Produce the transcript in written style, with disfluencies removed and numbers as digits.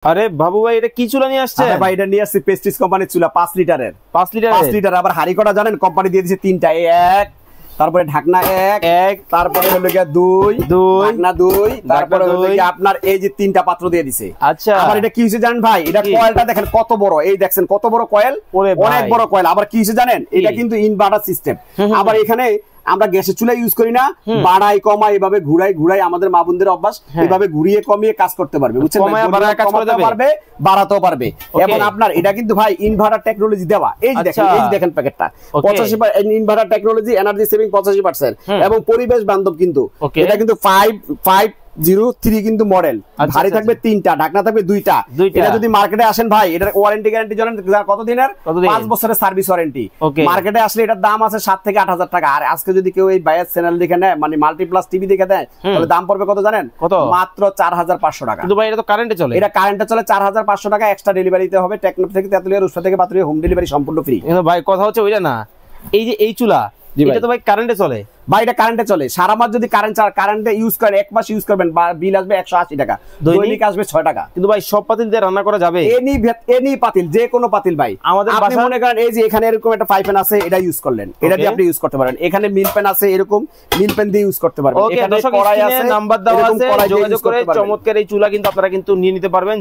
আরে বাবু ভাই এটা কি চুলা নিয়ে আসছে? আরে ভাই এটা নিয়ে আসছে প্রেস্টিজ কোম্পানির চুলা 5 লিটারের। 5 লিটার আবার হাড়ি কটা জানেন কোম্পানি দিয়ে দিয়েছে 3টা। এক, তারপরে ঢাকনা এক, তারপরে হলো গিয়া 2, ঢাকনা 2, তারপরে হলো গিয়া আপনার এই যে 3টা পাত্র দিয়ে দিয়েছে। আচ্ছা আবার এটা কি হইছে জানেন ভাই? এটা কয়েলটা দেখেন কত বড়, এই দেখছেন কত বড় কয়েল, অনেক বড় কয়েল। আবার কি হইছে জানেন? এটা কিন্তু ইনভার্টার সিস্টেম। আবার এখানে আমরা গ্যাসের চুলা ইউজ করি না, বাড়াই কমাই এভাবে ঘুরাই আমাদের মা বোনদের অভ্যাস, এভাবে ঘুরিয়ে কমিয়ে কাজ করতে পারবে, বুঝছেন? কমাতে পারবে, বাড়াতেও পারবে। এবং আপনার এটা কিন্তু ভাই ইনভার্টার টেকনোলজি দেওয়া। এই যে দেখেন, এই যে দেখেন প্যাকেটটা 85% ইনভার্টার টেকনোলজি, এনার্জি সেভিং 85% এবং পরিবেশ বান্ধব। কিন্তু এটা কিন্তু 503 কিন্তু মডেল, ভারী থাকবে 3টা, ঢাকনা থাকবে 2টা। এটা যদি মার্কেটে আসেন ভাই, এটার ওয়ারেন্টি গ্যারান্টি জানেন কত দিনের? 5 বছরের সার্ভিস ওয়ারেন্টি। মার্কেটে আসলে এটার দাম আছে 7 থেকে 8,000 টাকা। আর আজকে যদি কেউ এই বাইরের চ্যানেল দেখে নেয়, মানে মাল্টিপ্লাস টিভি দেখে দেয়, তাহলে দাম পড়বে কত জানেন? মাত্র 4,500 টাকা। কিন্তু ভাই এটা তো কারেন্টে চলে। এটা কারেন্টে চলে, 4,500 টাকা এক্সট্রা ডেলিভারি দিতে হবে। টেকনাফ থেকে তেতুলিয়া, রূপসা থেকে পাতুলিয়া হোম ডেলিভারি সম্পূর্ণ ফ্রি। কিন্তু ভাই কথা হচ্ছে ওইটা না, এই যে এই চুলা এটা তো ভাই কারেন্টে চলে। ভাই এটা কারেন্টে চলে, সারা মাস যদি কারেন্টে ইউজ করেন, 1 মাস ইউজ করবেন, বিল আসবে 180 টাকা, দৈনিক আসবে 6 টাকা। কিন্তু ভাই সব পাতিল দিয়ে রান্না করা যাবে? এনি পাতিল, যে কোনো পাতিল ভাই। আমাদের আপনি মনে করেন এই যে এখানে এরকম একটা ফ্রাই প্যান আছে, এটা ইউজ করলেন, এটা দিয়ে আপনি ইউজ করতে পারেন। এখানে মিল প্যান আছে, এরকম মিল প্যান দিয়ে ইউজ করতে পারবেন। এখানে কড়াই আছে, নাম্বার দেওয়া আছে, যোগাযোগ করে চমৎকার এই চুলা কিন্তু আপনারা কিন্তু নিয়ে নিতে পারবেন।